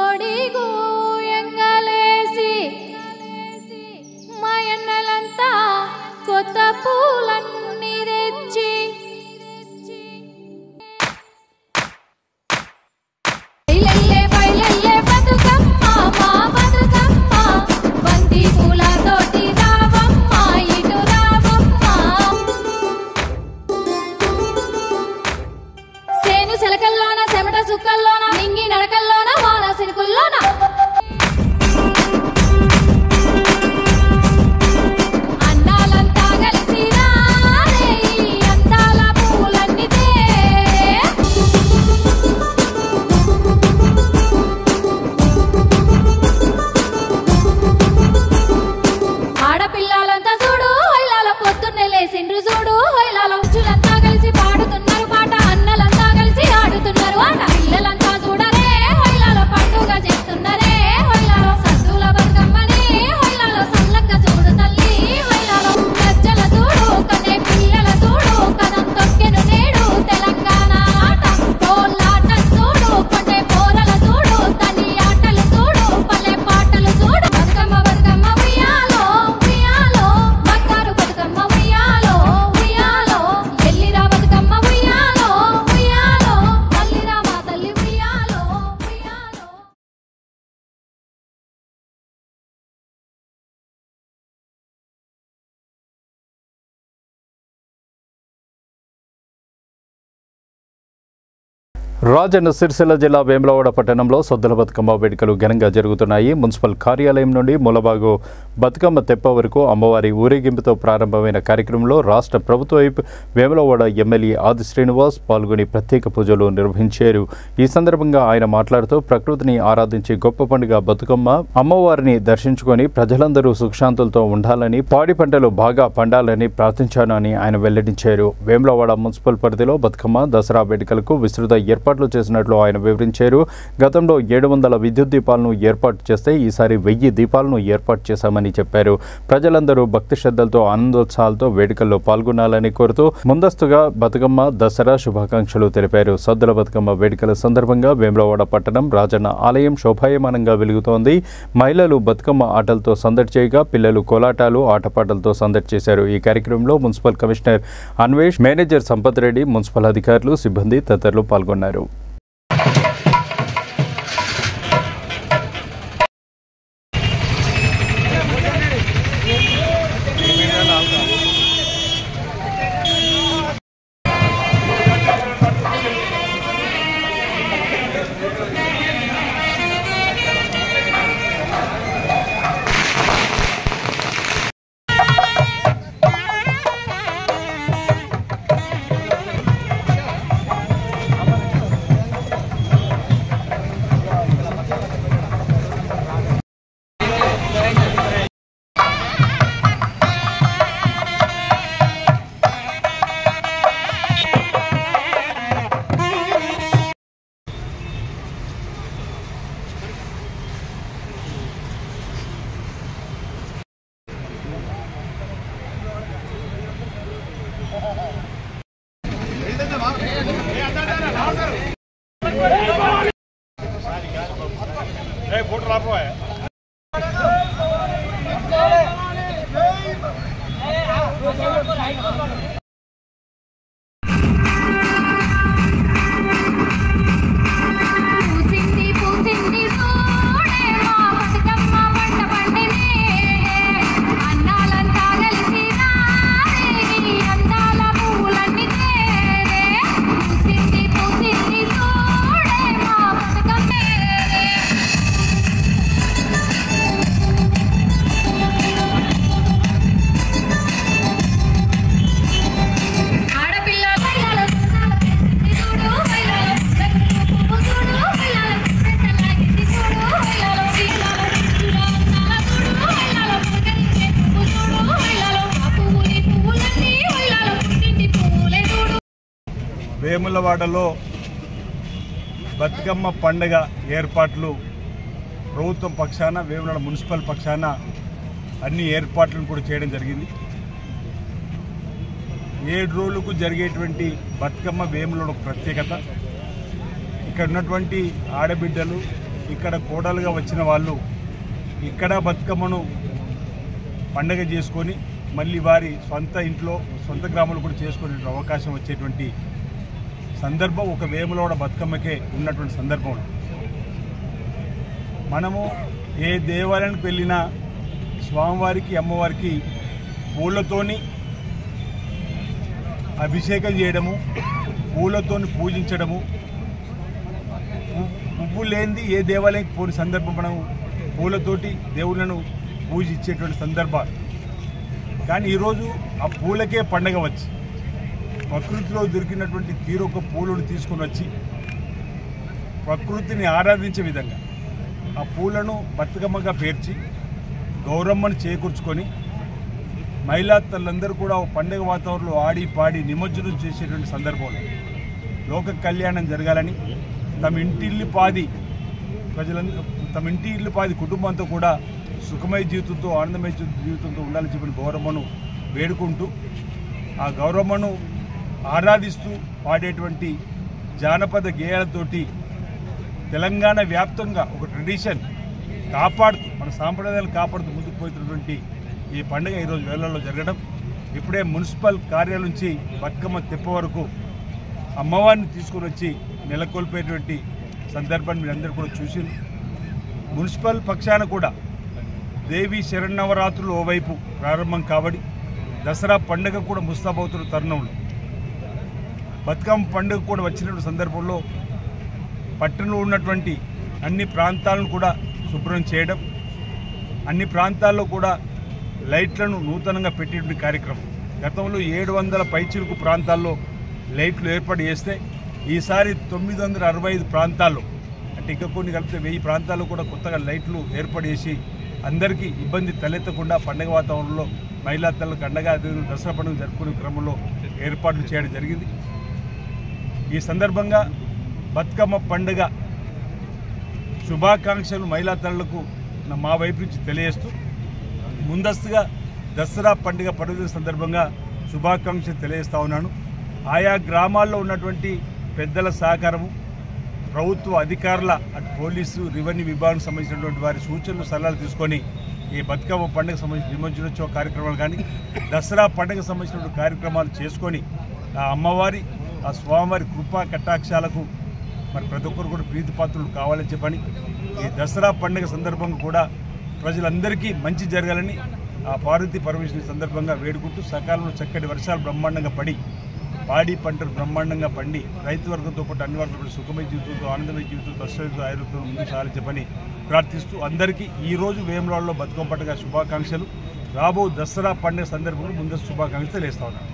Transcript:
కోడి గూయంగలేసి మాయన్నలంతా కొత్త పూలన్నీ తెచ్చి బయలెల్లే బతుకమ్మ మా బతుకమ్మ బంతి పూలతోటి రావమ్మ ఇటు రావమ్మ సేను సెలకల్లోన చెమట సుక్కల్లోన నింగి నడకల్లోన వాన సిరుకుల్లోన అన్నాలంతా కలిసి రారే అందాల పూలన్నీ ఆడపిల్లలంతా చూడు హైలాల పొద్దున్నే లేసిండ్రు చూడు హైలాల ఉచ్చులంతా కలిసి పాడుతున్నారు పాట అన్నలంతా కలిసి ఆడుతున్నారు ఆట పిల్లలంతా చూడరే హైలాల పండుగ చేస్తున్నారే హైలాల సద్దుల బతుకమ్మని హైలాల సల్లక్క చూడు తల్లి హైలాల గజ్జల చూడు కనే పిల్లల చూడు కదం తొక్కెను నేడు తెలంగాణ ఆట కోలాట చూడు కొట్టే పోరల చూడు తల్లి ఆటలు చూడు పల్లె పాటలు చూడు బతుకమ్మ బతుకమ్మ ఉయ్యాలో ఉయ్యాలో బంగారు బతుకమ్మ ఉయ్యాలో ఉయ్యాలో ఎల్లిరా బతుకమ్మ ఉయ్యాలో ఉయ్యాలో తల్లిరా మా తల్లి ఉయ్యాలో ఉయ్యాలో రాజన్న సిరిసిల్ల జిల్లా వేములవాడ పట్టణంలో సొద్దుల బతుకమ్మ వేడుకలు ఘనంగా జరుగుతున్నాయి. మున్సిపల్ కార్యాలయం నుండి మూలబాగు బతుకమ్మ తెప్ప వరకు అమ్మవారి ఊరేగింపుతో ప్రారంభమైన కార్యక్రమంలో రాష్ట్ర ప్రభుత్వ వైపు వేములవాడ ఎమ్మెల్యే ఆది శ్రీనివాస్ పాల్గొని ప్రత్యేక పూజలు నిర్వహించారు. ఈ సందర్భంగా ఆయన మాట్లాడుతూ ప్రకృతిని ఆరాధించే గొప్ప పండుగ బతుకమ్మ అమ్మవారిని దర్శించుకొని ప్రజలందరూ సుఖశాంతులతో ఉండాలని పాడి పంటలు బాగా పండాలని ప్రార్థించాను అని ఆయన వెల్లడించారు. వేములవాడ మున్సిపల్ పరిధిలో బతుకమ్మ దసరా వేడుకలకు విస్తృత ఏర్పాట్లు చేసినట్లు ఆయన వివరించారు. గతంలో 700 విద్యుత్ దీపాలను ఏర్పాటు చేస్తే ఈసారి 1000 దీపాలను ఏర్పాటు చేశామని చెప్పారు. ప్రజలందరూ భక్తి శ్రద్ధలతో ఆనందోత్సాహాలతో వేడుకల్లో పాల్గొనాలని కోరుతూ ముందస్తుగా బతుకమ్మ దసరా శుభాకాంక్షలు తెలిపారు. సద్దుల బతుకమ్మ వేడుకల సందర్భంగా వేములవాడ పట్టణం రాజన్న ఆలయం శోభాయమానంగా వెలుగుతోంది. మహిళలు బతుకమ్మ ఆటలతో సందడి చేయగా పిల్లలు కోలాటాలు ఆటపాటలతో సందడి చేశారు. ఈ కార్యక్రమంలో municipal commissioner Anvesh, manager Sampath Reddy, municipal అధికారులు, సిబ్బంది తదితరులు పాల్గొన్నారు. వేములవాడలో బతుకమ్మ పండుగ ఏర్పాట్లు ప్రభుత్వం పక్షాన వేములవాడ మున్సిపల్ పక్షాన అన్ని ఏర్పాట్లను కూడా చేయడం జరిగింది. 7 రోజులకు జరిగేటువంటి బతుకమ్మ వేములవాడ ప్రత్యేకత. ఇక్కడ ఉన్నటువంటి ఆడబిడ్డలు ఇక్కడ కోడలుగా వచ్చిన వాళ్ళు ఇక్కడ బతుకమ్మను పండగ చేసుకొని మళ్ళీ వారి సొంత ఇంట్లో సొంత గ్రామంలో కూడా చేసుకునే అవకాశం వచ్చేటువంటి సందర్భం ఒక వేములవాడ బతుకమ్మకే ఉన్నటువంటి సందర్భంలో మనము ఏ దేవాలయానికి వెళ్ళినా స్వామివారికి అమ్మవారికి పూలతోని అభిషేకం చేయడము, పూలతోని పూజించడము, పువ్వు లేనిది ఏ దేవాలయానికి పోని సందర్భం మనం పూలతోటి దేవుళ్ళను పూజించేటువంటి సందర్భాలు. కానీ ఈరోజు ఆ పూలకే పండగ వచ్చి ప్రకృతిలో దొరికినటువంటి తీరొక పూలను తీసుకొని వచ్చి ప్రకృతిని ఆరాధించే విధంగా ఆ పూలను బతుకమ్మగా పేర్చి గౌరమ్మను చేకూర్చుకొని మహిళా తల్లందరూ కూడా పండుగ వాతావరణంలో ఆడి పాడి నిమజ్జనం చేసేటువంటి సందర్భంలో లోక కళ్యాణం జరగాలని తమ ఇంటిల్లిపాది ప్రజలందరూ తమ ఇంటిల్లిపాది కుటుంబంతో కూడా సుఖమయ జీవితంతో ఆనందమయ జీవితంతో ఉండాలని చెప్పిన గౌరమ్మను వేడుకుంటూ ఆ గౌరమ్మను ఆరాధిస్తూ పాడేటువంటి జానపద గేయాలతోటి తెలంగాణ వ్యాప్తంగా ఒక ట్రెడిషన్ కాపాడుతూ మన సాంప్రదాయాలు కాపాడుతూ ముందుకు పోతున్నటువంటి ఈ పండుగ ఈరోజు వేళల్లో జరగడం, ఇప్పుడే మున్సిపల్ కార్యాలయం నుంచి బతుకమ్మ తెప్ప వరకు అమ్మవారిని తీసుకొని వచ్చి నెలకొల్పేటువంటి సందర్భాన్ని మీరందరూ కూడా చూసి మున్సిపల్ పక్షాన కూడా దేవి శరన్నవరాత్రులు ఓవైపు ప్రారంభం కాబడి దసరా పండుగ కూడా ముస్తాబవుతున్న తరుణంలో బతుకమ్మ పండుగ కూడా వచ్చినటువంటి సందర్భంలో పట్టణంలో ఉన్నటువంటి అన్ని ప్రాంతాలను కూడా శుభ్రం చేయడం, అన్ని ప్రాంతాల్లో కూడా లైట్లను నూతనంగా పెట్టేటువంటి కార్యక్రమం. గతంలో 700 పైచిలుకు ప్రాంతాల్లో లైట్లు ఏర్పాటు చేస్తే ఈసారి 965 ప్రాంతాల్లో, అంటే ఇంకా కొన్ని కలిపితే 1000 ప్రాంతాల్లో కూడా కొత్తగా లైట్లు ఏర్పాటు చేసి అందరికీ ఇబ్బంది తలెత్తకుండా పండుగ వాతావరణంలో మహిళా తల్లకు అండగా దసరా పండుగ జరుపుకునే క్రమంలో ఏర్పాట్లు చేయడం జరిగింది. ఈ సందర్భంగా బతుకమ్మ పండుగ శుభాకాంక్షలు మహిళా తల్లులకు మా వైపు నుంచి తెలియజేస్తూ ముందస్తుగా దసరా పండుగ పర్వదిన సందర్భంగా శుభాకాంక్షలు తెలియజేస్తా ఉన్నాను. ఆయా గ్రామాల్లో ఉన్నటువంటి పెద్దల సహకారము, ప్రభుత్వ అధికారుల అటు పోలీసు రెవెన్యూ విభాగానికి సంబంధించినటువంటి వారి సూచనలు సలహాలు తీసుకొని ఈ బతుకమ్మ పండుగ సంబంధించిన నిమజ్జనోత్సవ కార్యక్రమాలు కానీ దసరా పండుగ సంబంధించినటువంటి కార్యక్రమాలు చేసుకొని ఆ అమ్మవారి ఆ స్వామివారి కృపా కటాక్షాలకు మరి ప్రతి ఒక్కరు కూడా ప్రీతిపాత్రులు కావాలని చెప్పని ఈ దసరా పండుగ సందర్భంగా కూడా ప్రజలందరికీ మంచి జరగాలని ఆ పార్వతీ పరమేశ్వరి సందర్భంగా వేడుకుంటూ సకాలంలో చక్కటి వర్షాలు బ్రహ్మాండంగా పడి పాడి పంటలు బ్రహ్మాండంగా పండి రైతు వర్గంతో పాటు అన్ని వర్గాలు సుఖమయ జీవితంతో ఆనందమయ జీవితంతో అశ్వయుతో ఆయుర్వేదంతో ముందుకు సాగాలని చెప్పని ప్రార్థిస్తూ అందరికీ ఈరోజు వేములవాడలో బతుకమ్మ పండుగ శుభాకాంక్షలు. రాబో దసరా పండుగ సందర్భంలో ముందస్తు శుభాకాంక్షలు తెలియజేస్తా ఉన్నాను.